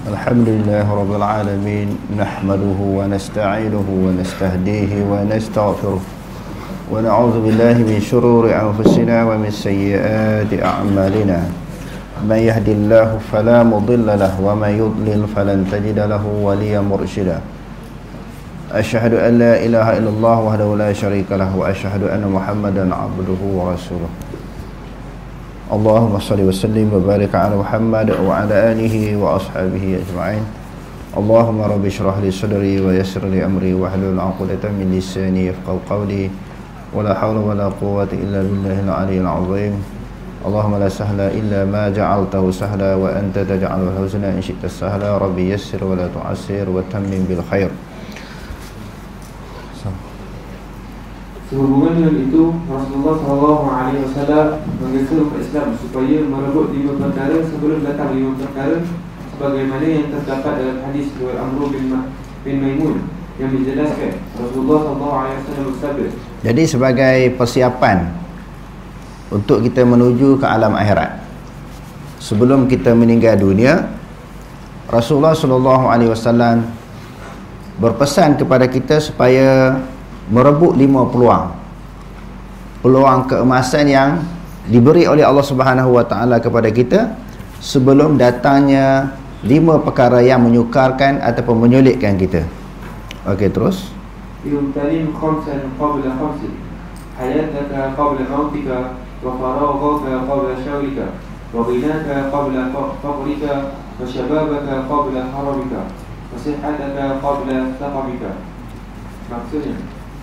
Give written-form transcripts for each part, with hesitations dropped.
الحمد لله رب العالمين نحمده ونستعينه ونستهديه ونستغفره ونعوذ بالله من شرور أنفسنا ومن سيئات أعمالنا من يهد الله فلا مضل له ومن يضلل فلن تجد له وليا مرشدا أشهد أن لا إله إلا الله وحده لا شريك له وأشهد أن محمدا عبده ورسوله اللهم صل وسلم وبارك على محمد وعلى آله وأصحابه أجمعين اللهم رب اشرح لي صدري ويسر لي أمري واحلل عقدة من لساني يفقهوا قولي ولا حول ولا قوة إلا بالله العلي العظيم اللهم لا سهل إلا ما جعلته سهلا وأنت تجعل الحزن إن شئت سهلا ربي يسر ولا تعسر وتمم بالخير. Sehubungan dengan itu, Rasulullah SAW menggesa umat Islam supaya merebut 5 perkara sebelum datang 5 perkara, sebagaimana yang terdapat dalam hadis riwayat Amr bin Maimun yang menjelaskan Rasulullah SAW bersabda. Jadi sebagai persiapan untuk kita menuju ke alam akhirat, sebelum kita meninggal dunia, Rasulullah SAW berpesan kepada kita supaya merebut 5 peluang keemasan yang diberi oleh Allah Subhanahu wa taala kepada kita sebelum datangnya 5 perkara yang menyukarkan ataupun menyulitkan kita. Okey, terus. Yumtalim khamsan qabla khamsin, hayataka qabla mautika, wa faraghaka qabla shawrika, wa ghinaka qabla faqrika, wa shababaka qabla haramika, wa sihhataka qabla saqamika. Maksudnya,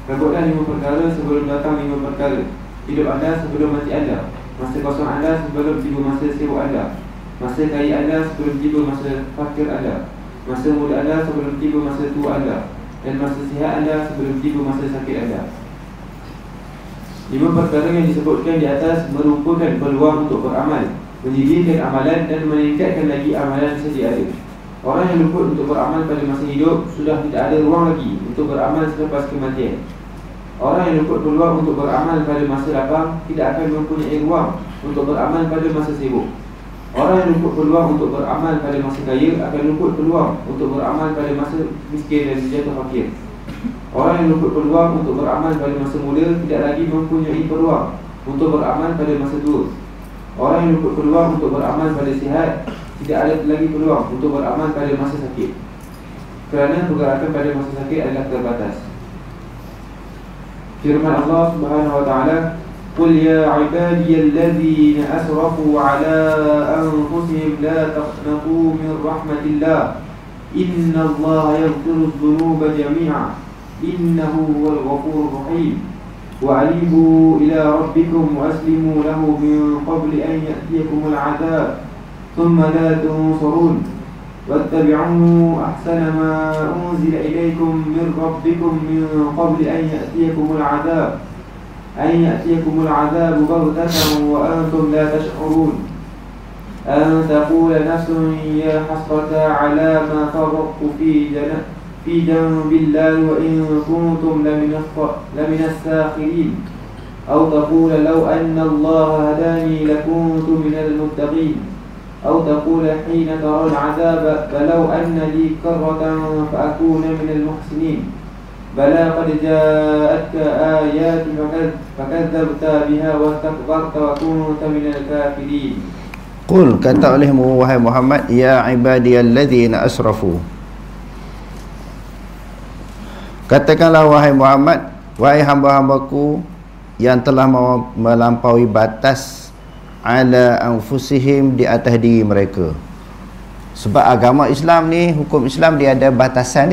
rebutlah 5 perkara sebelum datang 5 perkara. Hidup anda sebelum mati anda. Masa kosong anda sebelum tiba masa sibuk anda. Masa kaya anda sebelum tiba masa fakir anda. Masa muda anda sebelum tiba masa tua anda. Dan masa sihat anda sebelum tiba masa sakit anda. 5 perkara yang disebutkan di atas merupakan peluang untuk beramal, mendirikan amalan dan meningkatkan lagi amalan sedia ada. Orang yang luput untuk beramal pada masa hidup sudah tidak ada ruang lagi untuk beramal selepas kematian. Orang yang luput peluang untuk beramal pada masa lapang tidak akan mempunyai ruang untuk beramal pada masa sibuk. Orang yang luput peluang untuk beramal pada masa kaya akan luput peluang untuk beramal pada masa miskin dan jatuh fakir. Orang yang luput peluang untuk beramal pada masa muda tidak lagi mempunyai peluang untuk beramal pada masa tua. Orang yang luput peluang untuk beramal pada sihat tidak ada lagi peluang untuk beramal pada masa sakit, kerana pergerakan pada masa sakit adalah terbatas. Firman Allah Subhanahu wa taala, "Qul ya ibadiyalladzina asrafu ala anfusihim la taqnatu min rahmatillah. Innallaha yaghfiru dzunuba jami'a. Innahu huwal ghafurur rahim. Wa anibu ila rabbikum wa aslimu lahu min qabli an ya'tiyakumul 'adzab. ثم لا تنصرون واتبعوا أحسن ما أنزل إليكم من ربكم من قبل أن يأتيكم العذاب بغتة وأنتم لا تشعرون أن تقول نفس يا حسرة على ما فرطت في جنب الله وإن كنتم لمن الساخرين أو تقول لو أن الله هداني لكنت من المتقين أو تقول حين ترى العذاب فلو أن لي كرة فأكون من المحسنين بلى قد جاءتك آيات فكذبت بها واستكبرت وكنت من الكافرين. Qul, kata olehmu wahai Muhammad, ya ibadiyalladzina asrafu. Katakanlah wahai Muhammad, wahai hamba-hambaku yang telah melampaui batas ala anfusihim, di atas diri mereka. Sebab agama Islam ni, hukum Islam dia ada batasan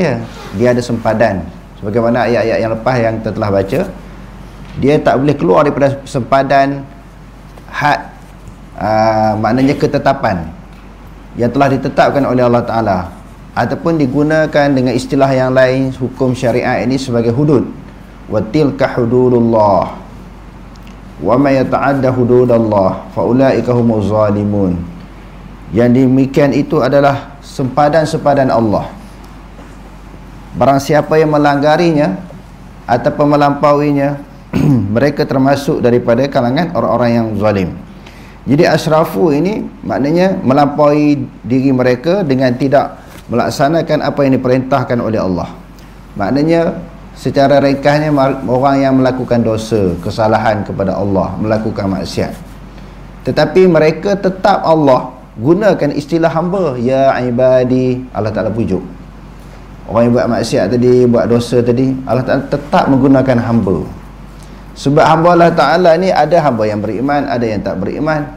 dia ada sempadan. Sebagaimana ayat-ayat yang lepas yang kita telah baca, dia tak boleh keluar daripada sempadan had, maknanya ketetapan yang telah ditetapkan oleh Allah Ta'ala, ataupun digunakan dengan istilah yang lain, hukum syariat ini sebagai hudud. Wa tilka hududullah wa may yata'adda hududallah fa ulaika humuz zalimun. Yang demikian itu adalah sempadan-sempadan Allah. Barang siapa yang melanggarinya ataupun melampauinya, mereka termasuk daripada kalangan orang-orang yang zalim. Jadi asrafu ini maknanya melampaui diri mereka dengan tidak melaksanakan apa yang diperintahkan oleh Allah. Maknanya secara ringkasnya orang yang melakukan dosa, kesalahan kepada Allah, melakukan maksiat. Tetapi mereka tetap Allah gunakan istilah hamba, ya ibadi. Allah Ta'ala pujuk orang yang buat maksiat tadi, buat dosa tadi, Allah Ta'ala tetap menggunakan hamba. Sebab hamba Allah Ta'ala ni ada hamba yang beriman, ada yang tak beriman.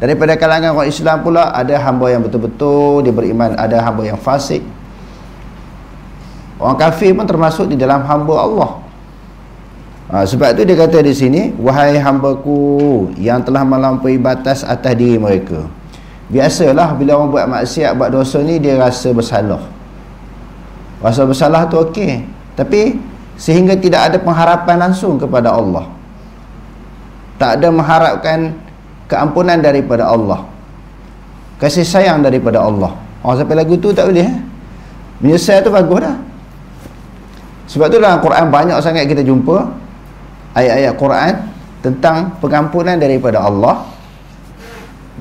Daripada kalangan orang Islam pula ada hamba yang betul-betul dia beriman, ada hamba yang fasik. Orang kafir pun termasuk di dalam hamba Allah. Sebab tu dia kata di sini, wahai hambaku yang telah melampaui batas atas diri mereka. Biasalah bila orang buat maksiat, buat dosa ni, dia rasa bersalah. Rasa bersalah tu okey, tapi sehingga tidak ada pengharapan langsung kepada Allah, tak ada mengharapkan keampunan daripada Allah, kasih sayang daripada Allah. Sampai lagu tu tak boleh. Menyesal tu bagus dah. Sebab tu dalam Quran banyak sangat kita jumpa ayat-ayat Quran tentang pengampunan daripada Allah,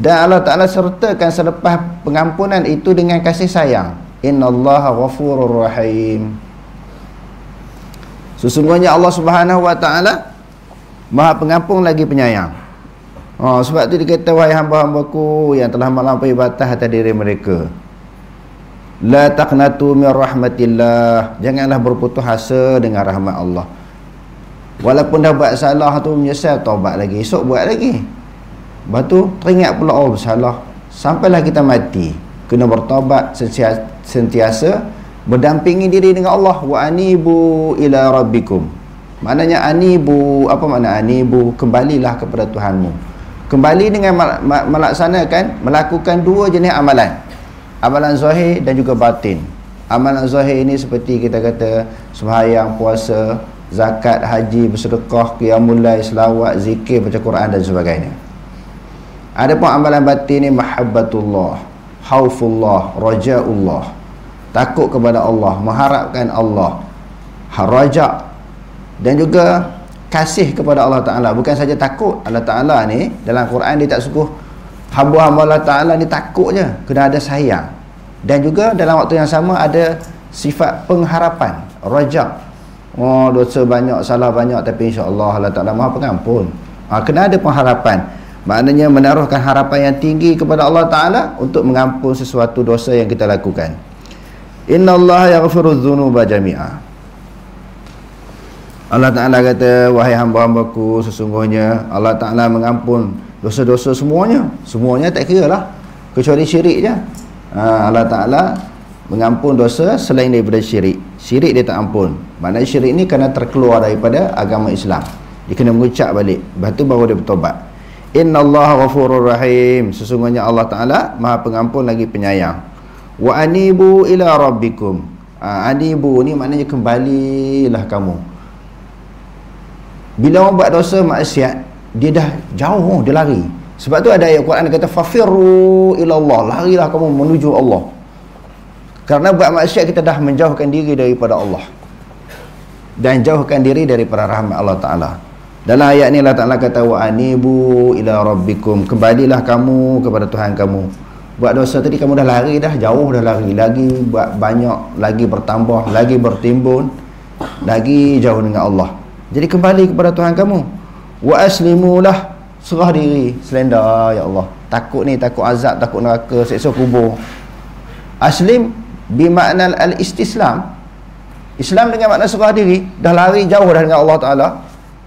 dan Allah Ta'ala sertakan selepas pengampunan itu dengan kasih sayang. Innallaha ghafurur rahim. Sesungguhnya Allah Subhanahu wa Ta'ala Maha Pengampun lagi penyayang. Sebab tu dia kata, wahai hamba-hambaku yang telah melampaui batas atas diri mereka, la taqnatu min rahmatillah, janganlah berputus asa dengan rahmat Allah. Walaupun dah buat salah tu, menyesal, taubat lagi, esok buat lagi, lepas tu teringat pula, oh bersalah, sampailah kita mati, kena bertaubat sentiasa berdampingi diri dengan Allah. Wa anibu ila rabbikum, maknanya anibu, apa makna anibu? Kembalilah kepada Tuhanmu. Kembali dengan melaksanakan, melakukan dua jenis amalan, amalan zahir dan juga batin. Amalan zahir ini seperti kita kata sembahyang, puasa, zakat, haji, bersedekah, qiyamul lail, selawat, zikir, baca Quran dan sebagainya. Adapun amalan batin ni mahabbatullah, khaufullah, rajaullah, takut kepada Allah, mengharapkan Allah, raja, dan juga kasih kepada Allah Ta'ala. Bukan saja takut, Allah Ta'ala ni dalam Quran dia tak suruh hamba-hamba Allah Ta'ala ni takut je, kena ada sayang. Dan juga dalam waktu yang sama ada sifat pengharapan, raja. Dosa banyak, salah banyak, tapi insya-Allah Allah Ta'ala Maha Pengampun. Kena ada pengharapan, maknanya menaruhkan harapan yang tinggi kepada Allah Ta'ala untuk mengampun sesuatu dosa yang kita lakukan. Innallaha yaghfiru dzunuba jami'a. Allah Ta'ala kata, wahai hamba-hambaku, sesungguhnya Allah Ta'ala mengampun dosa-dosa semuanya. Semuanya tak kira lah, kecuali syirik je. Allah Ta'ala mengampun dosa selain daripada syirik. Syirik dia tak ampun. Maknanya syirik ni kerana terkeluar daripada agama Islam, dia kena mengucap balik, lepas tu baru dia bertobat. Innallaha ghafurur rahim, sesungguhnya Allah Ta'ala Maha Pengampun lagi penyayang. Wa anibu ila rabbikum. Anibu ni maknanya kembalilah kamu. Bila orang buat dosa maksiat, dia dah jauh, dia lari. Sebab tu ada ayat Quran kata fafirru ilallah, larilah kamu menuju Allah. Kerana buat maksiat kita dah menjauhkan diri daripada Allah dan jauhkan diri daripada rahmat Allah Ta'ala. Dalam ayat ni Allah Ta'ala kata wa anibu ila rabbikum, kembalilah kamu kepada Tuhan kamu. Buat dosa tadi kamu dah lari, dah jauh, dah lari, lagi buat banyak, lagi bertambah, lagi bertimbun, lagi jauh dengan Allah. Jadi kembali kepada Tuhan kamu. Wa aslimulah, serah diri, selenda, ya Allah. Takut ni, takut azab, takut neraka, seksa kubur. Aslim bimakna al-istislam. Islam dengan makna serah diri, dah lari jauh dah dengan Allah Ta'ala,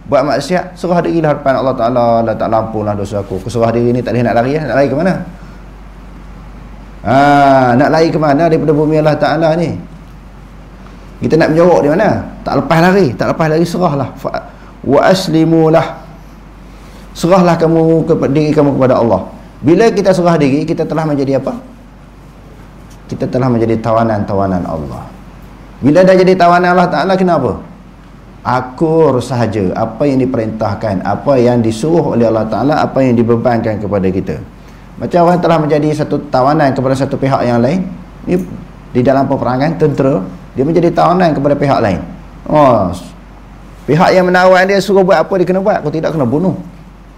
buat maksiat, serah diri lah depan Allah Ta'ala. Allah Ta'ala ampunlah dosa aku. Serah diri ni tak boleh nak lari, nak lari ke mana? Nak lari ke mana daripada bumi Allah Ta'ala ni? Kita nak menjawab di mana? Tak lepas lari, tak lepas lari, serahlah. Wa aslimulah, serahlah kamu diri kamu kepada Allah. Bila kita serah diri, kita telah menjadi apa? Kita telah menjadi tawanan-tawanan Allah. Bila dah jadi tawanan Allah Ta'ala, kenapa? Akur sahaja apa yang diperintahkan, apa yang disuruh oleh Allah Ta'ala, apa yang dibebankan kepada kita. Macam orang telah menjadi satu tawanan kepada satu pihak yang lain ni, di dalam peperangan tentera, dia menjadi tawanan kepada pihak lain. Pihak yang menawan dia suruh buat apa, dia kena buat. Kalau tidak, kena bunuh.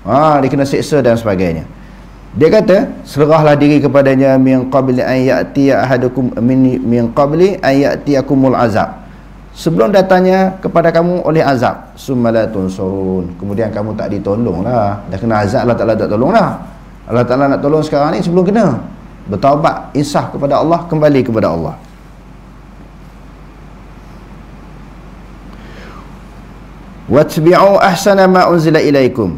Dia kena seksa dan sebagainya. Dia kata, serahlah diri kepadanya min qabli an ya'tiya ahadukum min qabli an ya'tiyakumul azab. Sebelum datangnya kepada kamu oleh azab, summa tunsurun. Kemudian kamu tak ditolonglah. Dah kena azab, Allah Taala tak tolonglah. Allah Taala nak tolong sekarang ni sebelum kena. Bertaubat, insaf kepada Allah, kembali kepada Allah. Watbi'u ahsana ma unzila ilaikum.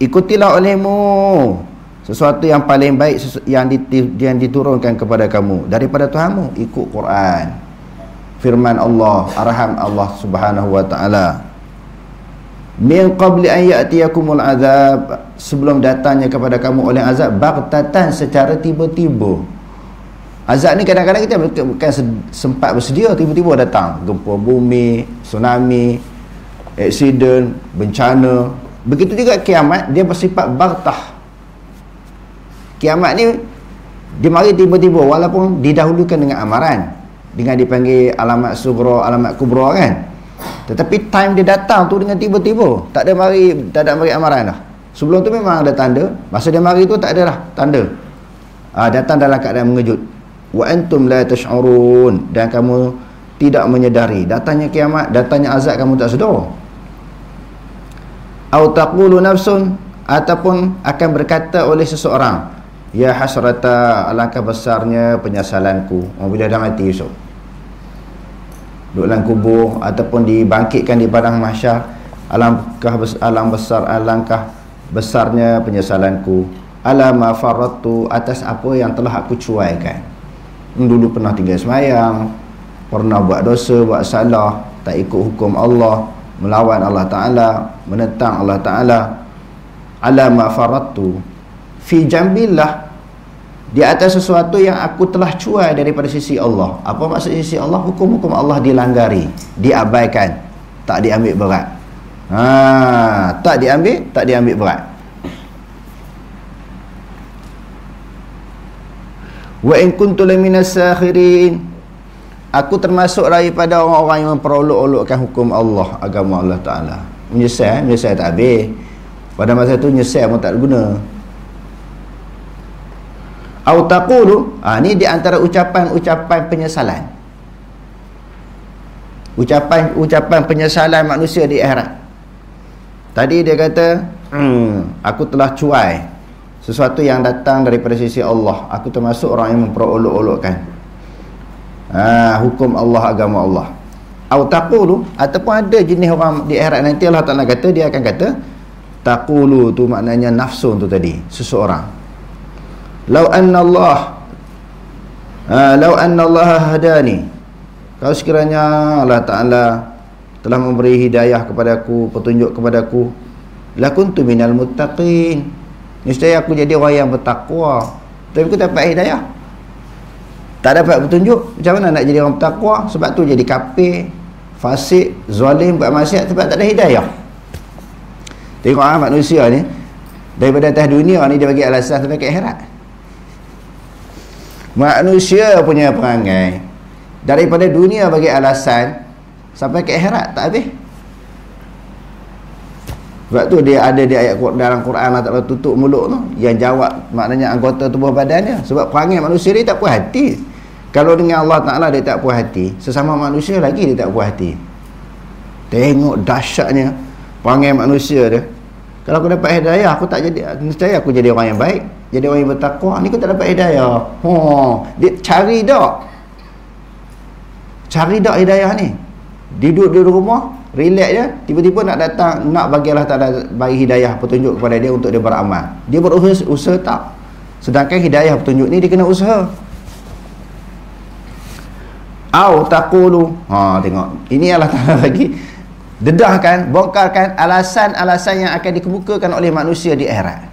Ikutilah olehmu sesuatu yang paling baik yang diturunkan kepada kamu daripada Tuhanmu. Ikut Quran, firman Allah, arahan Allah Subhanahu wa taala. Min qabli an ya'tiyakumul azab, sebelum datangnya kepada kamu oleh azab baghtatan, secara tiba-tiba. Azab ni kadang-kadang kita bukan sempat bersedia, tiba-tiba datang. Gempa bumi, tsunami, aksiden, bencana. Begitu juga kiamat, dia bersifat baghtah. Kiamat ni dia mari tiba-tiba, walaupun didahulukan dengan amaran, dengan dipanggil alamat sughra, alamat kubra kan. Tetapi time dia datang tu dengan tiba-tiba, tak ada mari amaran dah. Sebelum tu memang ada tanda, masa dia mari tu tak ada dah tanda. Datang dalam keadaan mengejut. Wa antum la tash'urun, dan kamu tidak menyedari datangnya kiamat, datangnya azab, kamu tak sedar. Au taqulu nafsun, ataupun akan berkata oleh seseorang, ya hasrata, alangkah besarnya penyesalanku. Bila dah mati esok, duduk dalam kubur ataupun dibangkitkan di padang mahsyar, alangkah besarnya penyesalanku. Ala ma faradtu, atas apa yang telah aku cuaikan. Dulu pernah tinggal semayang, pernah buat dosa, buat salah, tak ikut hukum Allah, melawan Allah Ta'ala, menentang Allah Ta'ala. Ala ma faradtu fi jambillah, di atas sesuatu yang aku telah cuai daripada sisi Allah. Apa maksud sisi Allah? Hukum-hukum Allah dilanggari, diabaikan, tak diambil berat. Tak diambil berat. Wa in kuntu laminas sakhirin, aku termasuk daripada orang-orang yang memperolok-olokkan hukum Allah, agama Allah Ta'ala. Menyesal tak habis. Pada masa tu nyesal pun tak guna. Au taqulu, ni di antara ucapan penyesalan. Ucapan penyesalan manusia di akhirat. Tadi dia kata, aku telah cuai sesuatu yang datang daripada sisi Allah. Aku termasuk orang yang memperolok-olokkan hukum Allah, agama Allah. Au taqulu, ataupun ada jenis orang di akhirat nanti Allah Ta'ala kata, dia akan kata, taqulu tu maknanya nafsun tu tadi, seseorang. Lau anna Allah hadani, kalau sekiranya Allah Ta'ala telah memberi hidayah kepadaku, petunjuk kepadaku, lakuntu minal muttaqin, niscaya aku jadi orang yang bertakwa. Tapi aku tak dapat hidayah, tak dapat petunjuk, macam mana nak jadi orang bertakwa? Sebab tu jadi kafir, fasik, zalim, buat maksiat sebab tak ada hidayah. Tengok manusia ni, daripada atas dunia ni dia bagi alasan sampai ke akhirat. Manusia punya perangai daripada dunia bagi alasan sampai ke akhirat tak habis. Sebab tu dia ada di ayat dalam Quran, Allah Ta'ala tutup mulut tu, yang jawab maknanya anggota tubuh badannya. Sebab perangai manusia dia tak puas hati. Kalau dengan Allah Ta'ala dia tak puas hati, sesama manusia lagi dia tak puas hati. Tengok dahsyatnya perangai manusia dia. Kalau aku dapat hidayah, aku tak jadi, niscaya aku jadi orang yang baik, jadi orang yang bertakwa. Ni aku tak dapat hidayah. Dia cari dak hidayah ni. Dia duduk di rumah, relax je, tiba-tiba nak datang, nak bagi Allah Ta'ala bagi hidayah, petunjuk kepada dia untuk dia beramal. Dia berusaha tak. Sedangkan hidayah petunjuk ni dia kena usaha. Au taqulu, tengok, ini Allah Ta'ala bagi dedahkan, bongkarkan alasan-alasan yang akan dikemukakan oleh manusia di akhirat.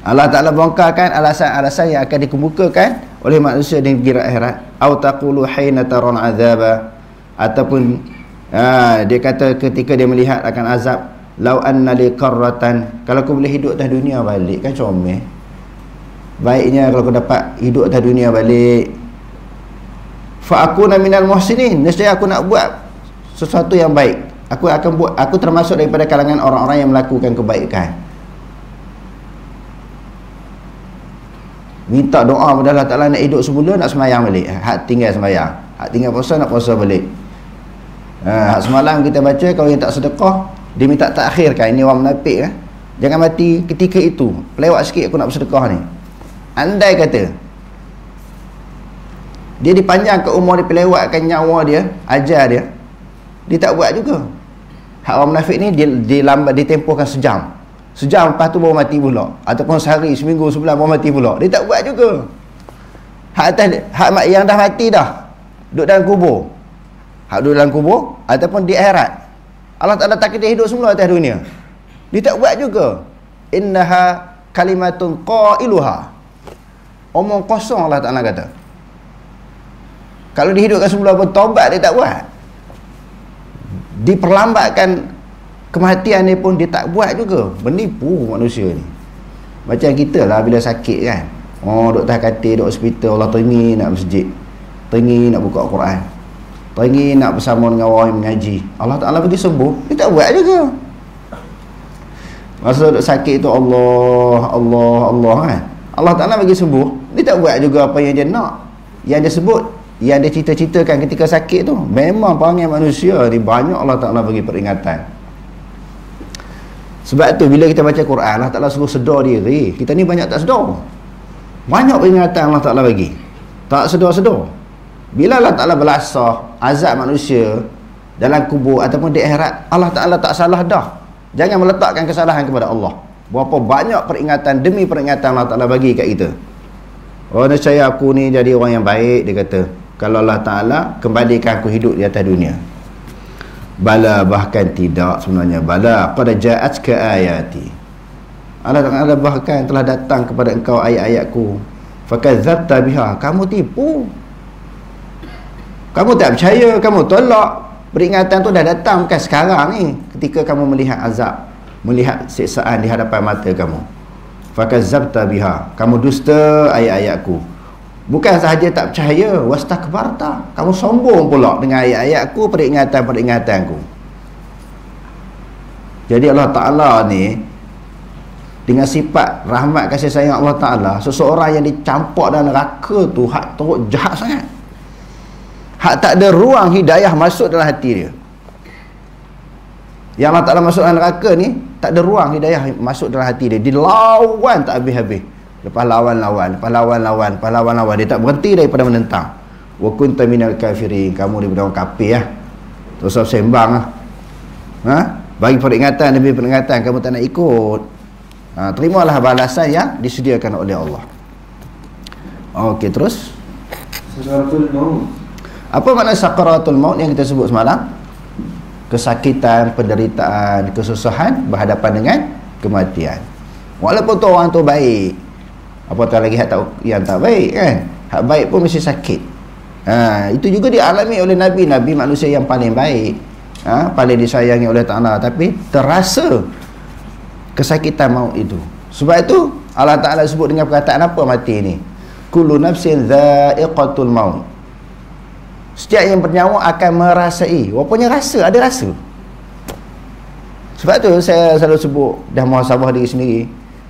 Allah Ta'ala bongkarkan alasan-alasan yang akan dikemukakan oleh manusia di akhirat. Au taqulu hina taron azaba, ataupun dia kata ketika dia melihat akan azab, lau anna li qarratan, kalau aku boleh hidup atas dunia balik, kan comel. Baiknya kalau aku dapat hidup atas dunia balik, fa akuna minal muhsinin, nescaya aku nak buat sesuatu yang baik. Aku termasuk daripada kalangan orang-orang yang melakukan kebaikan. minta doa pada Allah Ta'ala nak hidup semula, nak semayang balik. Hak tinggal semayang, hak tinggal puasa, nak puasa balik. Hak semalam kita baca, kalau yang tak sedekah, dia minta takhirkan. Ini orang munafik, jangan mati ketika itu, lewat sikit aku nak bersedekah ni. Andai kata dia dipanjangkan umur, dia pelewatkan nyawa dia, ajar dia, dia tak buat juga. Hak orang munafik ni dia lambat, ditempohkan sejam, lepas tu baru mati pula, ataupun sehari, seminggu, sebulan baru mati pula. Dia tak buat juga. Hak yang dah mati dah, duduk dalam kubur, hak duduk dalam kubur ataupun di akhirat, Allah Ta'ala tak kita hidup semula atas dunia, dia tak buat juga. Innaha kalimatun qailuha, omong kosong Allah Ta'ala kata. Kalau dihidupkan semula pun taubat dia tak buat. Diperlambatkan kematian ni pun dia tak buat juga. Menipu manusia ni. Macam kita lah bila sakit kan, duduk atas katil, duduk hospital, Allah teringin nak masjid, teringin nak buka Quran, teringin nak bersama dengan orang yang mengaji, Allah Ta'ala bagi sembuh, dia tak buat juga. Masa duduk sakit tu Allah kan, Allah Ta'ala bagi sembuh, dia tak buat juga apa yang dia nak, yang dia sebut, yang dia cita-citakan ketika sakit tu. Memang perangai manusia ni banyak Allah Ta'ala bagi peringatan. Sebab tu bila kita baca Quran, Allah Ta'ala suruh sedar diri. Kita ni banyak tak sedar. Banyak peringatan Allah Ta'ala bagi, tak sedar-sedar. Bila Allah Ta'ala belasah azab manusia dalam kubur ataupun di akhirat, Allah Ta'ala tak salah dah. Jangan meletakkan kesalahan kepada Allah. Berapa banyak peringatan demi peringatan Allah Ta'ala bagi kat kita. Nescaya aku ni jadi orang yang baik, dia kata, kalau Allah Ta'ala kembalikan aku hidup di atas dunia. Bala, bahkan tidak sebenarnya. Bala, qad ja'atka ayati, Allah Ta'ala bahkan telah datang kepada engkau ayat-ayatku. Fakadzabta biha, kamu tipu, kamu tak percaya, kamu tolak. Peringatan tu dah datang, bukan sekarang ni, ketika kamu melihat azab, melihat siksaan di hadapan mata kamu. Fakadzabta biha, kamu dusta ayat-ayatku. Bukan sahaja tak percaya, wastakbarta, kamu sombong pula dengan ayat-ayatku, peringatan-peringatanku. Jadi Allah Ta'ala ni dengan sifat rahmat kasih sayang Allah Ta'ala, seseorang yang dicampak dalam neraka tu hak teruk jahat sangat, hak tak ada ruang hidayah masuk dalam hati dia. Yang Allah Ta'ala masuk dalam neraka ni, tak ada ruang hidayah masuk dalam hati dia. Dilawan tak habis-habis, lepas lawan, dia tak berhenti daripada menentang. Wa kunta minal kafirin, kamu daripada orang kafir lah. Terus sembang lah, bagi peringatan demi peringatan, kamu tak nak ikut. Terimalah balasan yang disediakan oleh Allah. Okey, terus Sakaratul maut. apa makna sakaratul maut yang kita sebut semalam? Kesakitan, penderitaan, kesusahan berhadapan dengan kematian. Walaupun tu orang tu baik, apatah lagi hak yang tak baik kan, hak baik pun mesti sakit. Itu juga dialami oleh Nabi manusia yang paling baik, paling disayangi oleh Ta'ala, tapi terasa kesakitan maut itu. Sebab itu Allah Ta'ala sebut dengan perkataan apa mati ni? Kullu nafsin dha'iqatul maut. Setiap yang bernyawa akan merasai. Rupanya rasa, ada rasa. Sebab tu saya selalu sebut, dah muhasabah diri sendiri,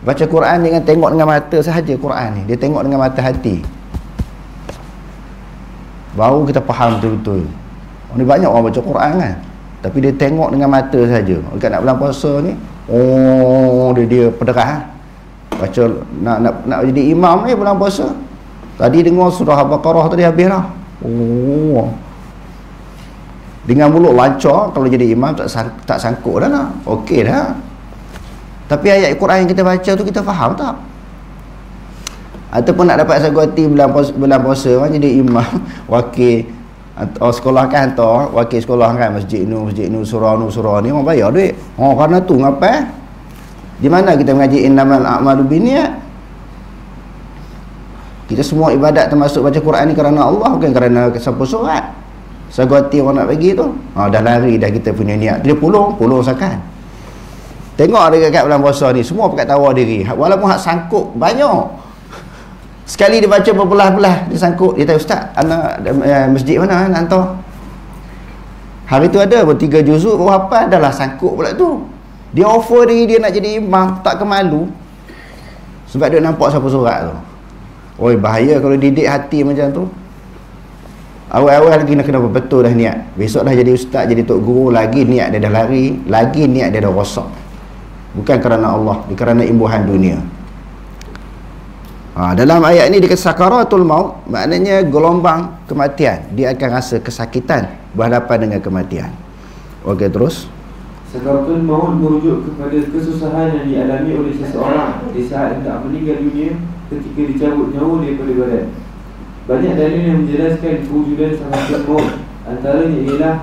baca Quran dengan tengok dengan mata sahaja. Quran ni dia tengok dengan mata hati, baru kita faham betul-betul. Ni banyak orang baca Quran kan, tapi dia tengok dengan mata saja. Dekat nak bulan puasa ni, dia pederah baca, nak jadi imam ni bulan puasa. Tadi dengar surah Al-Baqarah tadi habis dah. Dengan mulut lancar, kalau jadi imam tak sangkut dah lah, okey dah. Tapi ayat Quran yang kita baca tu kita faham tak? Ataupun nak dapat sagoti bulan puasa kan, jadi imam wakil sekolah kan, hantar wakil sekolah kan, masjid nu surah ni orang bayar duit. Kerana tu ngapai di mana kita mengaji innamal a'malu binniyat. Kita semua ibadat termasuk baca Quran ni kerana Allah, bukan kerana siapa surat. Sagoti orang nak bagi tu, dah lari dah kita punya niat. Dia pulung sakan. Tengok dekat bulan puasa ni, semua pakat tawar diri. Walaupun hak sangkut banyak. Sekali dia baca berbelah-belah, dia sangkut. Dia tahu, ustaz, anak masjid mana nak hantar? Hari tu ada 3 juzuk baru hafal, dah lah sangkut pula tu. Dia offer diri dia nak jadi imam, tak kemalu. Sebab dia nampak siapa surat tu. Oi, bahaya kalau didik hati macam tu. Awal-awal lagi nak kena betul dah niat. Besok dah jadi ustaz, jadi tok guru, lagi niat dia dah lari, lagi niat dia dah rosak. Bukan kerana Allah, kerana imbuhan dunia. Dalam ayat ni dikata sakaratul maut, maknanya gelombang kematian. Dia akan rasa kesakitan berhadapan dengan kematian. Okey, terus. Sakaratul maut merujuk kepada kesusahan yang dialami oleh seseorang di saat hendak meninggal dunia ketika dicabut nyawa daripada badan. Banyak dalil yang menjelaskan kewujudan sakaratul maut. Antaranya ialah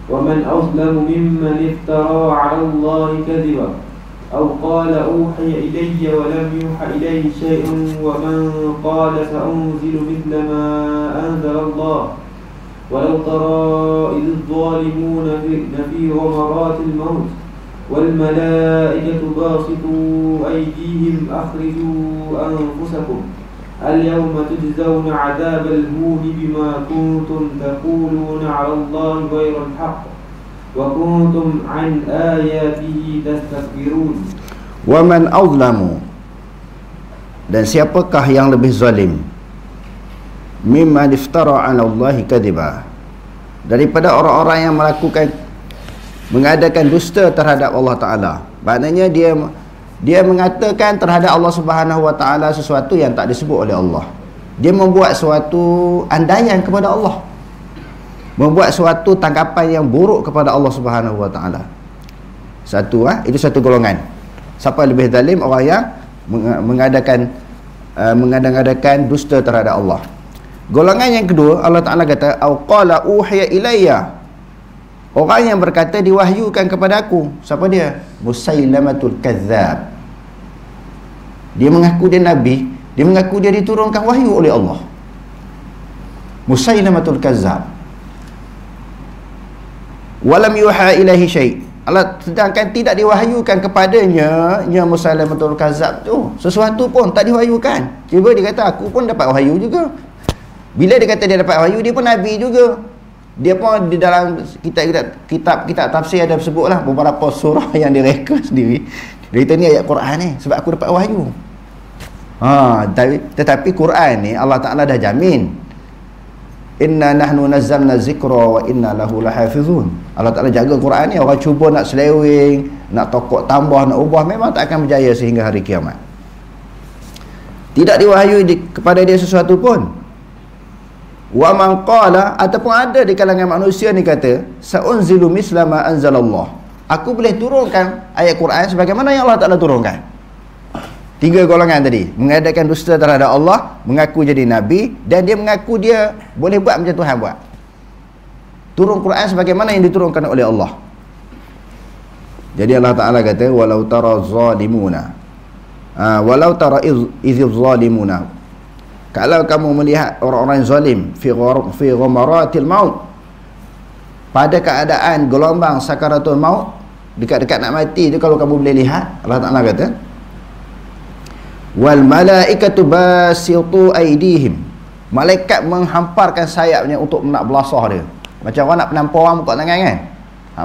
wa man azlamu mimman iftara 'ala Allahi kadhiba aw qala uhiya ilayya wa lam yuha ilayhi shay'un wa man qala sa'unzilu mithla ma anzala Allah walau tara idh zalimuna fi ghamaratil maut wal malaikatu basitu aydihim akhriju anfusakum al-yawma tujzauna 'adzabal huni bima kuntum taquluna 'ala Allahi ghairal haqq wa kuntum 'an ayatihi tastakbirun. Wa man azlamu, dan siapakah yang lebih zalim, mimman iftara 'ala Allahi kadhiba, daripada orang-orang yang mengadakan dusta terhadap Allah Ta'ala. Maknanya dia mengatakan terhadap Allah Subhanahu Wa Ta'ala sesuatu yang tak disebut oleh Allah. Dia membuat suatu andaian kepada Allah, membuat suatu tanggapan yang buruk kepada Allah Subhanahu Wa Ta'ala. Itu satu golongan. Siapa lebih zalim? Orang yang mengadakan dusta terhadap Allah. Golongan yang kedua, Allah Ta'ala kata au qala uhiya ilayya, orang yang berkata diwahyukan kepada aku. Siapa dia? Musailamatul Kazzab. Dia mengaku dia Nabi, dia mengaku dia diturunkan wahyu oleh Allah. Musailamatul Kazzab. Walam yuha ilaihi syai'. Allah, sedangkan tidak diwahyukan kepadanya, Musailamatul Kazzab tu sesuatu pun tak diwahyukan. Cuba dia kata aku pun dapat wahyu juga. Bila dia kata dia dapat wahyu, dia pun Nabi juga. Dia pun di dalam kitab tafsir ada sebutlah beberapa surah yang direka sendiri. Dia kata ni ayat Quran ni sebab aku dapat wahyu. Tetapi Quran ni Allah Ta'ala dah jamin, inna nahnu nazzalna zikra wa inna lahu lahafizun. Allah Ta'ala jaga Quran ni. Orang cuba nak selewing, nak tokok tambah, nak ubah, memang tak akan berjaya sehingga hari kiamat. Tidak diwahyui kepada dia sesuatu pun. Wa man qala, ataupun ada di kalangan manusia ni kata sa'unzilu misla ma anzalallah, aku boleh turunkan ayat Quran sebagaimana yang Allah Ta'ala turunkan. Tiga golongan tadi, mengadakan dusta terhadap Allah, mengaku jadi Nabi, dan dia mengaku dia boleh buat macam Tuhan buat. Turun Quran sebagaimana yang diturunkan oleh Allah. Jadi Allah Ta'ala kata walau tara zalimuna, walau tara idh zalimuna, kalau kamu melihat orang-orang zalim fi ghamaratil maut, pada keadaan gelombang sakaratul maut, dekat-dekat nak mati tu, kalau kamu boleh lihat, Allah Ta'ala kata wal malaikatu basitu aydihim, malaikat menghamparkan sayapnya untuk nak belasah dia. Macam orang nak penampar orang buka tangan kan,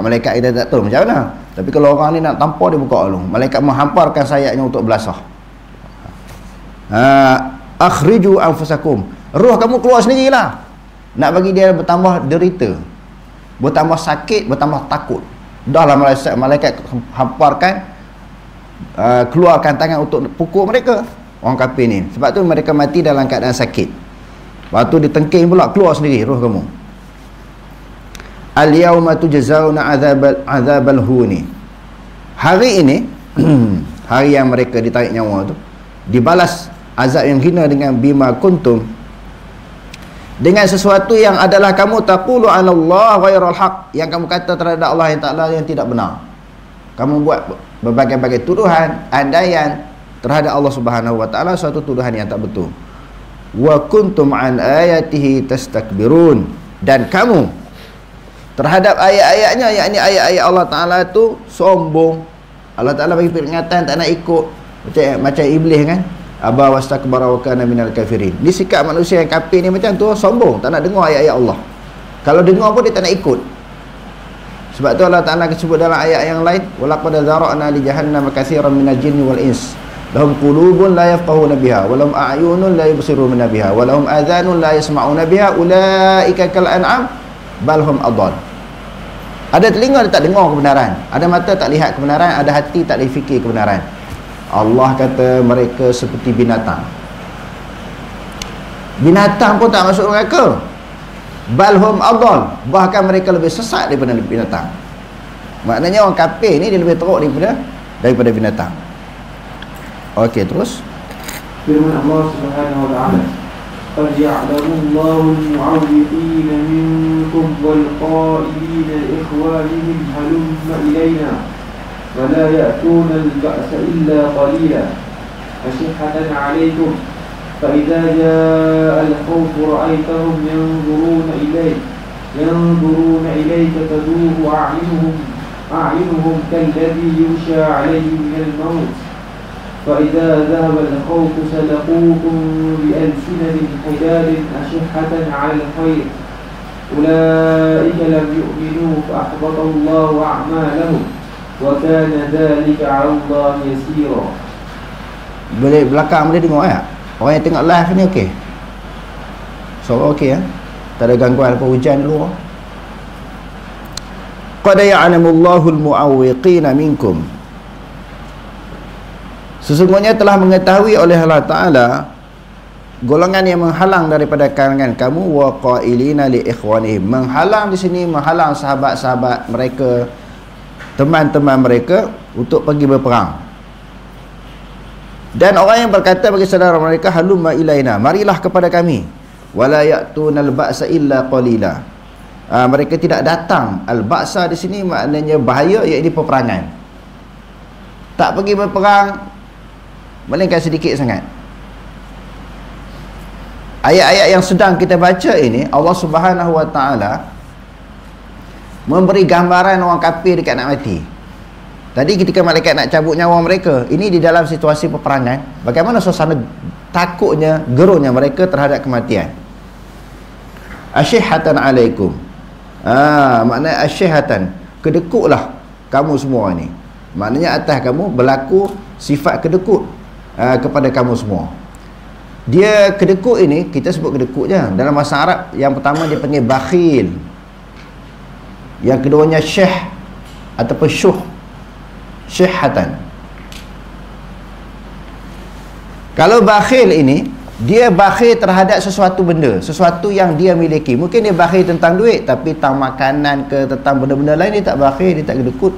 malaikat kita tak tahu macam mana, tapi kalau orang ni nak tampar dia buka dulu, malaikat menghamparkan sayapnya untuk belasah. Akhriju anfusakum, roh kamu keluar sendirilah. Nak bagi dia bertambah derita, bertambah sakit, bertambah takut. Dahlah malaikat hamparkan, keluarkan tangan untuk pukul mereka, orang kafir ni. Sebab tu mereka mati dalam keadaan sakit. Lepas tu ditengking pula, keluar sendiri roh kamu. Al-yawma tujzauna azabal huni, hari ini hari yang mereka ditarik nyawa tu, dibalas azab yang hina dengan bima kuntum, dengan sesuatu yang adalah kamu taqulu 'ala Allah ghairal haq, yang kamu kata terhadap Allah yang Ta'ala yang tidak benar. Kamu buat berbagai-bagai tuduhan, andaian terhadap Allah Subhanahu Wa Ta'ala, suatu tuduhan yang tak betul. Wa kuntum 'an ayatihi tastakbirun, dan kamu terhadap ayat-ayatnya, yakni ayat-ayat Allah Ta'ala tu sombong. Allah Ta'ala bagi peringatan tak nak ikut, macam iblis kan, aba wastakbara wa kana minal kafirin. Ni sikap manusia yang kafir ni macam tu, sombong, tak nak dengar ayat-ayat Allah. Kalau dengar pun dia tak nak ikut. Sebab tu Allah Ta'ala sebut dalam ayat yang lain, walaqad zara'na li jahannam katsiran minal jinni wal ins, Lahum qulubun la yafqahuna biha wa lahum a'yunun la yubsiruna biha wa lahum adhanun la yasma'una biha ulaika kal an'am bal hum adall. Ada telinga dia tak dengar kebenaran, ada mata tak lihat kebenaran, ada hati tak boleh fikir kebenaran. Allah kata mereka seperti binatang. Binatang pun tak masuk neraka. Bal hum adall, bahkan mereka lebih sesat daripada binatang. Maknanya orang kafir ni dia lebih teruk daripada binatang. Okey, terus firman Allah Subhanahu wa taala, qad ya'lamu Allahu al-mu'awwiqina minkum wal qa'ilina li ikhwanihim halumma ilayna wa la ya'tuna al-ba'sa illa qalila ashihatan 'alaykum fa idza jaa'a al-khawf ra'aytahum yanzuruna ilayka taduru a'yunuhum kalladhi yusha 'alayhim min al-maut فإذا ذهب الخوف سلقوكم بألسنة حداد أشحة على الخير أولئك لم يؤمنوا فأحبط الله أعمالهم وكان ذلك على الله يسيرا. Boleh belakang boleh tengok ya? Orang yang tengok live ni okey? So okey ya? Tak ada gangguan apa hujan dulu. Qad ya'lamullahu al-mu'awwiqina minkum. Sesungguhnya telah mengetahui oleh Allah Ta'ala golongan yang menghalang daripada kalangan kamu wa qailina li ikhwanihim. Menghalang di sini menghalang sahabat-sahabat mereka, teman-teman mereka untuk pergi berperang. Dan orang yang berkata bagi saudara mereka halumma ilaina, marilah kepada kami. Wala ya'tunal ba'sa illa qalila. Mereka tidak datang. Al-ba'sa di sini maknanya bahaya, iaitu peperangan. Tak pergi berperang melainkan sedikit sangat. Ayat-ayat yang sedang kita baca ini, Allah Subhanahu wa taala memberi gambaran orang kafir dekat nak mati. Tadi ketika malaikat nak cabut nyawa mereka, ini di dalam situasi peperangan, bagaimana suasana takutnya, gerunnya mereka terhadap kematian. Asyihatan alaikum. Maknanya asyihatan, kedekutlah kamu semua ni. Maknanya atas kamu berlaku sifat kedekut kepada kamu semua. Dia kedekut ini, kita sebut kedekut je. Dalam bahasa Arab, yang pertama dia panggil bakhil, yang keduanya syih ataupun syuh, syihatan. Kalau bakhil ini, dia bakhil terhadap sesuatu benda, sesuatu yang dia miliki. Mungkin dia bakhil tentang duit, tapi tentang makanan ke tentang benda-benda lain dia tak bakhil, dia tak kedekut.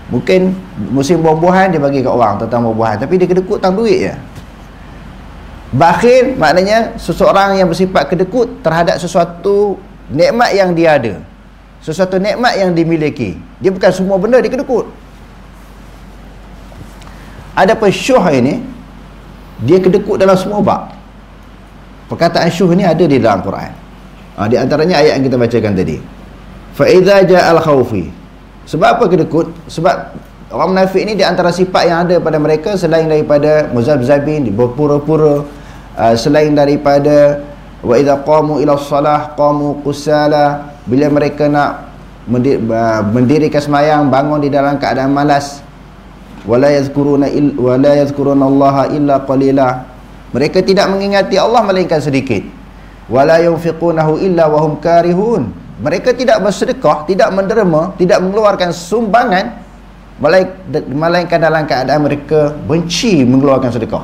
Mungkin musim buah-buahan dia bagi kat orang tentang buah-buahan, tapi dia kedekut tentang duit je. Bakhil maknanya seseorang yang bersifat kedekut terhadap sesuatu nikmat yang dia ada, sesuatu nikmat yang dimiliki. Dia bukan semua benda dia kedekut. Adapun syuh ini, dia kedekut dalam semua bab. Perkataan syuh ni ada di dalam Quran. Di antaranya ayat yang kita bacakan tadi. Fa idza ja'al khawfi. Sebab apa kedekut? Sebab orang munafik ni di antara sifat yang ada pada mereka, selain daripada muzabzabin, berpura-pura, selain daripada wa idza qamu ila shalah qamu qusala, bila mereka nak mendirikan sembahyang bangun di dalam keadaan malas. Wala yadhkuruna Allaha illa qalila. Mereka tidak mengingati Allah melainkan sedikit. Wala yunfiqunahu illa wa hum karihun. Mereka tidak bersedekah, tidak menderma, tidak mengeluarkan sumbangan melainkan dalam keadaan mereka benci mengeluarkan sedekah.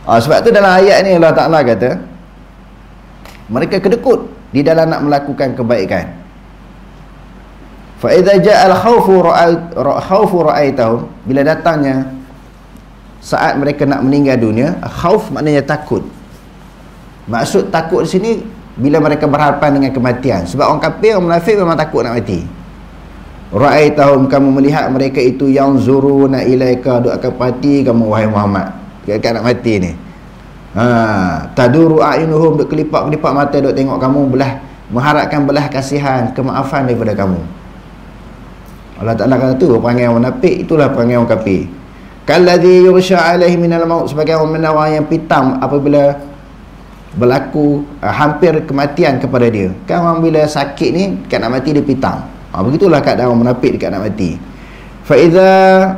Sebab tu dalam ayat ni Allah Ta'ala kata mereka kedekut di dalam nak melakukan kebaikan. Fa idza ja'al khawfu ra'aitahum, bila datangnya saat mereka nak meninggal dunia, khauf maknanya takut. Maksud takut di sini bila mereka berhadapan dengan kematian. Sebab orang kafir, orang munafik memang takut nak mati. Ra'aitahum, kamu melihat mereka itu yang zuruna ilaika, duk akan mati kamu wahai Muhammad, dekat nak mati ni. Taduru a'yunuhum, duk kelipak-kelipak mata duk tengok kamu, mengharapkan belah kasihan, kemaafan daripada kamu. Allah Ta'ala kata tu perangai orang munafik, itulah perangai orang kafir. Kalladhi yursha alaihi minal maut, sebagai orang yang pitam apabila berlaku hampir kematian kepada dia. Kan orang bila sakit ni dekat nak mati dia pitam. Begitulah keadaan orang munafik dekat nak mati. Fa idza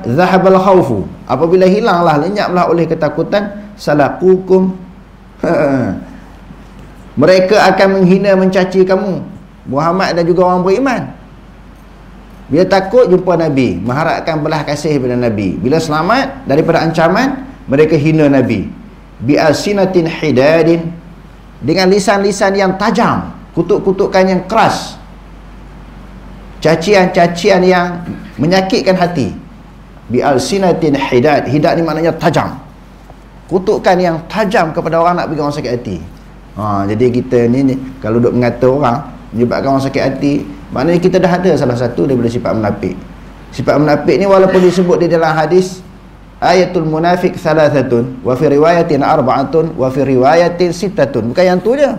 dhahabal khawfu, Apabila hilanglah, lenyaplah oleh ketakutan, salaqukum mereka akan menghina, mencaci kamu, Muhammad dan juga orang beriman. Bila takut jumpa Nabi, mengharapkan belah kasih daripada Nabi. Bila selamat daripada ancaman, mereka hina Nabi. Bi'asinatin hidadin, dengan lisan-lisan yang tajam, kutuk-kutukan yang keras, cacian-cacian yang menyakitkan hati. Bi'asinatin hidad, hidad ni maknanya tajam, kutukan yang tajam kepada orang nak bagi orang sakit hati. Jadi kita ni kalau duk mengata orang menyebabkan orang sakit hati, maknanya kita dah ada salah satu daripada sifat munafik. Sifat munafik ni walaupun disebut di dalam hadis ayatul munafik thalathatun wa fi riwayatin arba'atun wa fi riwayatin sittatun, bukan yang tu je.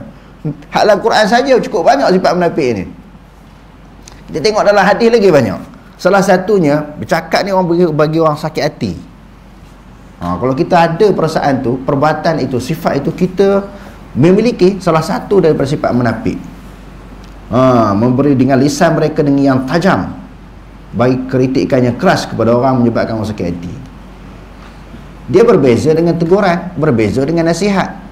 Hak dalam Quran saja cukup banyak sifat munafik ni. Kita tengok dalam hadis lagi banyak. Salah satunya bercakap ni orang bagi orang sakit hati. Kalau kita ada perasaan tu, perbuatan itu, sifat itu, kita memiliki salah satu daripada sifat munafik. Memberi dengan lisan mereka dengan yang tajam, bagi kritikan yang keras kepada orang, menyebabkan orang sakit hati. Dia berbeza dengan teguran, berbeza dengan nasihat.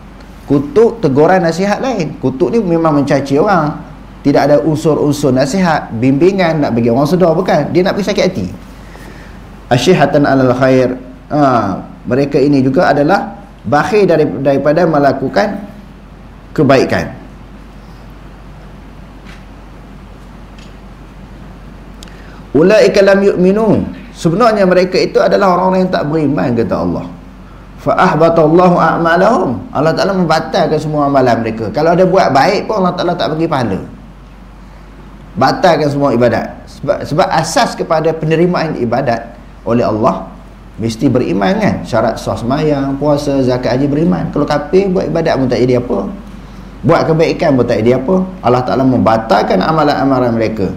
Kutuk, teguran, nasihat lain. Kutuk ni memang mencaci orang, tidak ada unsur-unsur nasihat, bimbingan nak bagi orang sedar, bukan. Dia nak bagi sakit hati. Asyihatan alal khair, mereka ini juga adalah bakhil daripada melakukan kebaikan. Ulaika lam yu'minu, sebenarnya mereka itu adalah orang-orang yang tak beriman, kata Allah. Fa ahbatallahu a'malahum, Allah Ta'ala membatalkan semua amalan mereka. Kalau ada buat baik pun Allah Ta'ala tak bagi pahala, batalkan semua ibadat. Sebab asas kepada penerimaan ibadat oleh Allah mesti beriman, kan? Syarat sah sembahyang, puasa, zakat, haji, beriman. Kalau kafir buat ibadat pun tak jadi apa, buat kebaikan pun tak jadi apa. Allah Ta'ala membatalkan amalan-amalan mereka.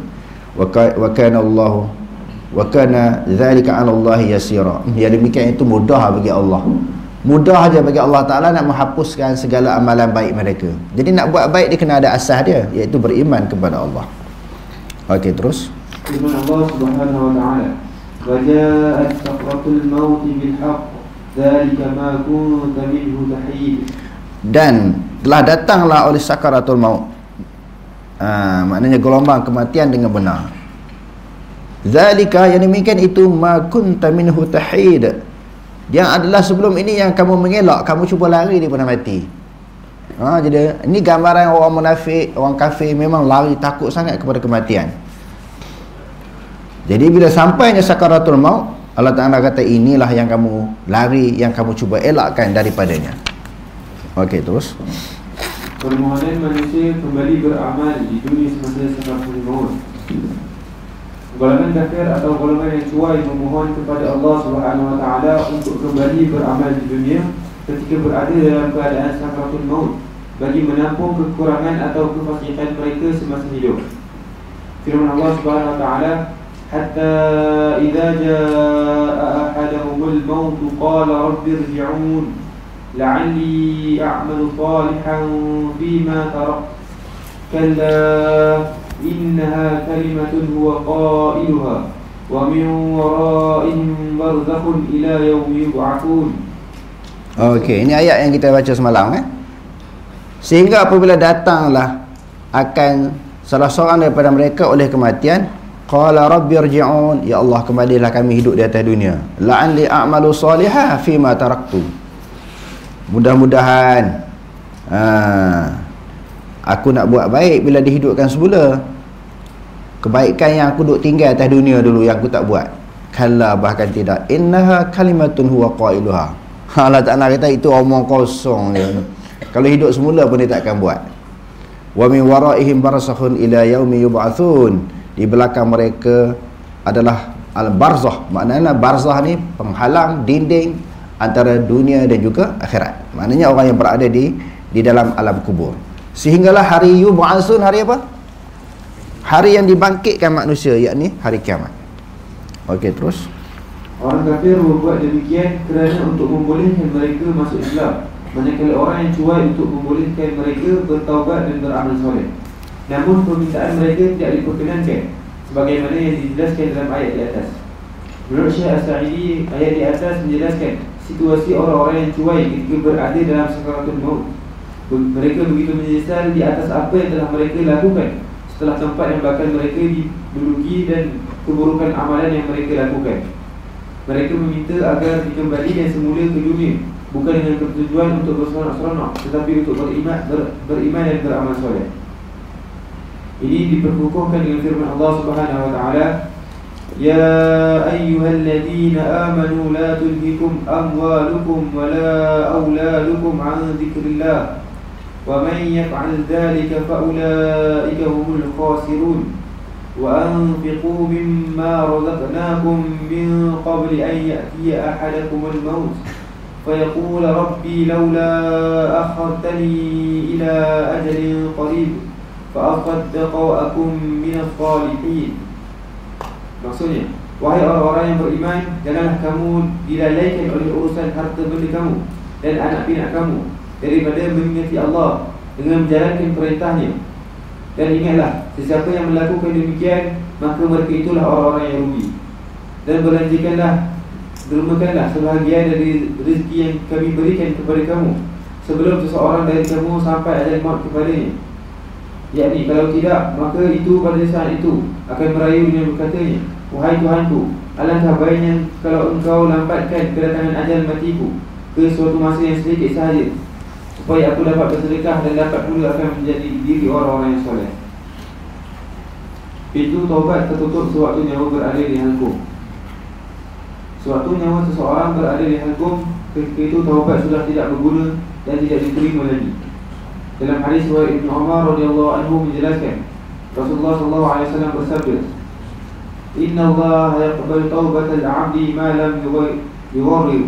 Wa kana Allah wa kana dzalika 'ala Allah yasira. Yang demikian itu mudah bagi Allah. Mudah aja bagi Allah Ta'ala nak menghapuskan segala amalan baik mereka. Jadi nak buat baik dia kena ada asas dia, iaitu beriman kepada Allah. Okey, terus. Firman Allah Subhanahu wa taala, "Wa ja'at sakratul maut bil haqq, dzalika ma kunta minhu tahid." Dan telah datanglah oleh sakaratul maut. Maknanya gelombang kematian dengan benar. Zalika, yang demikian itu, ma kunta minhu tahid, yang adalah sebelum ini yang kamu mengelak, kamu cuba lari daripada mati. Jadi ini gambaran orang munafik, orang kafir memang lari, takut sangat kepada kematian. Jadi bila sampainya sakaratul maut, Allah Ta'ala kata inilah yang kamu lari, yang kamu cuba elakkan daripadanya. Okey, terus. Permohonan manusia kembali beramal di dunia semasa sakaratul maut. Golongan kafir atau golongan yang cuai memohon kepada Allah Subhanahu wa taala untuk kembali beramal di dunia ketika berada dalam keadaan sakaratul maut, bagi menampung kekurangan atau kefasikan mereka semasa hidup. Firman Allah Subhanahu wa taala, "Hatta idza jaa ahadahumul maut qala rabbi irji'un la'alli a'malu salihan fima taraktu kalla innaha kalimatun huwa qailuha wa min wara'ihim barzakhun ila yaumi yub'atsun." Okey, ini ayat yang kita baca semalam, kan? Sehingga apabila datanglah akan salah seorang daripada mereka oleh kematian, qala rabbi irji'un, ya Allah kembalilah kami hidup di atas dunia, la'alli a'malu salihan fima taraktu, mudah-mudahan aku nak buat baik bila dihidupkan semula, kebaikan yang aku duk tinggal atas dunia dulu yang aku tak buat. Kalla, bahkan tidak, innaha kalimatun huwa qailuha, Allah Ta'ala kata itu omong kosong dia. Kalau hidup semula pun dia tak akan buat. Wa min waraihim barzakhun ila yaumi yub'atsun, di belakang mereka adalah al-barzakh. Maknanya barzakh ni penghalang, dinding antara dunia dan juga akhirat. Maknanya orang yang berada di dalam alam kubur. Sehinggalah hari yub'atsun, hari apa? Hari yang dibangkitkan manusia, yakni hari kiamat. Okey, terus. Orang kafir berbuat demikian kerana untuk membolehkan mereka masuk Islam, manakala orang yang cuai untuk membolehkan mereka bertaubat dan beramal soleh. Namun permintaan mereka tidak diperkenankan, sebagaimana yang dijelaskan dalam ayat di atas. Menurut Syekh As-Sa'idi, ayat di atas menjelaskan situasi orang-orang yang cuai ketika berada dalam sakaratul maut. Mereka begitu menyesal di atas apa yang telah mereka lakukan setelah tempat yang bakal mereka diduduki dan keburukan amalan yang mereka lakukan. Mereka meminta agar dikembalikan semula ke dunia, bukan dengan tujuan untuk berseronok-seronok, tetapi untuk beriman dan beramal soleh. Ini diperkukuhkan dengan firman Allah Subhanahu wa taala, "Ya ayyuhalladzina amanu la tulhikum amwalukum wa la auladukum 'an dzikrillah wa man yaf'al dzalika fa ulaika humul khasirun wa anfiqu mimma razaqnakum min qabli an ya'tiya ahadakumul maut فيقول ربي لولا أخرتني إلى أجل قريب فأصدق وأكن من الصالحين." Maksudnya, wahai orang-orang yang beriman, janganlah kamu dilalaikan oleh urusan harta benda kamu dan anak pinak kamu daripada mengingati Allah dengan menjalankan perintahnya. Dan ingatlah, sesiapa yang melakukan demikian, maka mereka itulah orang-orang yang rugi. Dan dermakanlah sebahagian dari rezeki yang kami berikan kepada kamu sebelum seseorang dari kamu sampai ajal maut kepadanya. Yakni kalau tidak, maka itu pada saat itu akan merayu dengan berkatanya, "Wahai Tuhanku, alangkah baiknya kalau engkau lambatkan kedatangan ajal matiku ke suatu masa yang sedikit sahaja, supaya aku dapat bersedekah dan dapat pula akan menjadi diri orang-orang yang soleh." Pintu taubat tertutup sewaktu nyawa berada di halkum. Sewaktu nyawa seseorang berada di halkum, ketika itu taubat sudah tidak berguna dan tidak diterima lagi. Dalam hadis riwayat Ibnu Umar radhiyallahu anhu menjelaskan, Rasulullah sallallahu alaihi wasallam bersabda, "Inna Allah yaqbalu taubatal 'abdi ma lam yugharrir."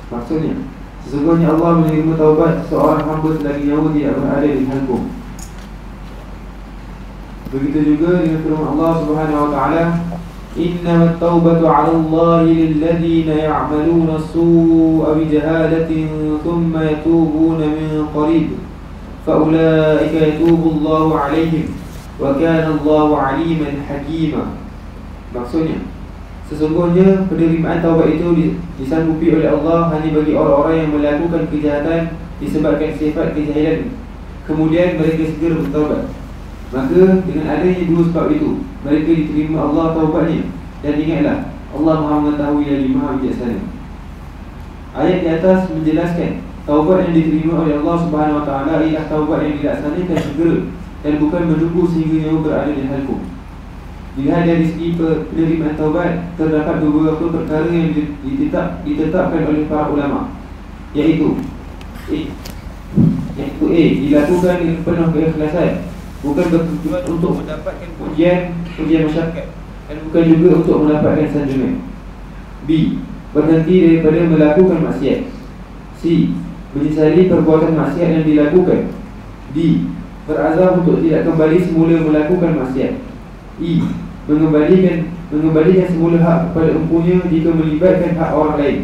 Maksudnya, sesungguhnya Allah menerima taubat seorang hamba selagi nyawa tidak berada di halkum. Begitu juga dengan firman Allah Subhanahu wa taala, "Innamat taubatu 'ala Allahi lilladzina ya'maluna as-su'a bi jahalatin thumma yatubuna min qarib fa ulaika yatubu Allahu 'alaihim wa kana Allahu 'aliman hakima." Maksudnya, sesungguhnya penerimaan taubat itu disanggupi oleh Allah hanya bagi orang-orang yang melakukan kejahatan disebabkan sifat kejahilan, kemudian mereka segera bertaubat. Maka dengan adanya dua sebab itu, mereka diterima Allah taubatnya. Dan ingatlah, Allah Maha mengetahui lagi Maha bijaksana. Ayat di atas menjelaskan taubat yang diterima oleh Allah Subhanahu wa taala ialah taubat yang dilaksanakan segera dan bukan menunggu sehingga nyawa berada di halkum. Dilihat dari segi penerimaan taubat, terdapat beberapa perkara yang ditetapkan oleh para ulama, iaitu A. Dilakukan dengan penuh keikhlasan, bukan bertujuan untuk mendapatkan pujian masyarakat, dan bukan juga untuk mendapatkan sanjungan. B. Berhenti daripada melakukan maksiat. C. Menyesali perbuatan maksiat yang dilakukan. D. Berazam untuk tidak kembali semula melakukan maksiat. E. Mengembalikan semula hak kepada empunya jika melibatkan hak orang lain.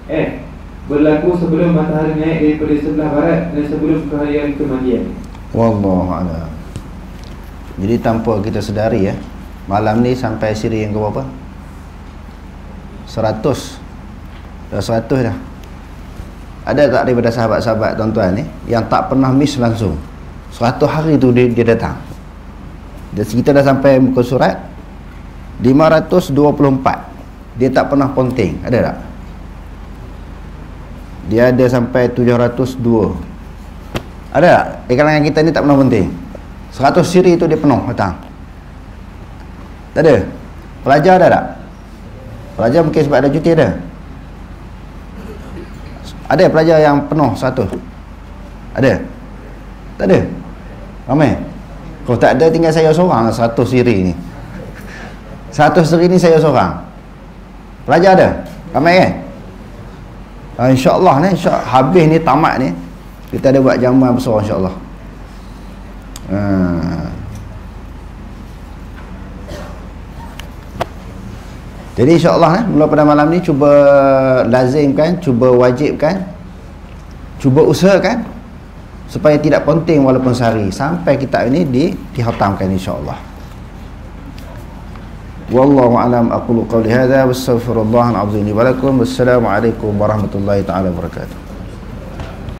F. Berlaku sebelum matahari naik daripada sebelah barat dan sebelum keharian kematian. Wallahu a'lam. Jadi tanpa kita sedari ya, malam ni sampai siri yang ke berapa? 100. Dah 100 dah. Ada tak daripada sahabat-sahabat tuan-tuan ni yang tak pernah miss langsung 100 hari tu dia datang? Dan kita dah sampai muka surat 524. Dia tak pernah ponting. Ada tak? Dia ada sampai 702. Ada tak? Di kalangan kita ni tak pernah ponting. 100 siri tu dia penuh datang. Tak ada? Pelajar ada tak? Pelajar mungkin sebab ada cuti ada. Ada pelajar yang penuh 100? Ada? Tak ada? Ramai? Kalau tak ada tinggal saya seorang 100 siri ni. 100 siri ni saya seorang. Pelajar ada? Ramai kan? InsyaAllah ni, habis ni tamat ni kita ada buat jamuan besar insyaAllah. Jadi insyaAllah mula pada malam ni cuba lazimkan, cuba wajibkan, cuba usahakan supaya tidak penting walaupun sehari sampai kitab ini dihatamkan insyaAllah. Wallahu a'lam. Aqulu qawli hadza wastaghfirullahal azim li wa lakum. Wassalamu alaikum warahmatullahi taala wabarakatuh.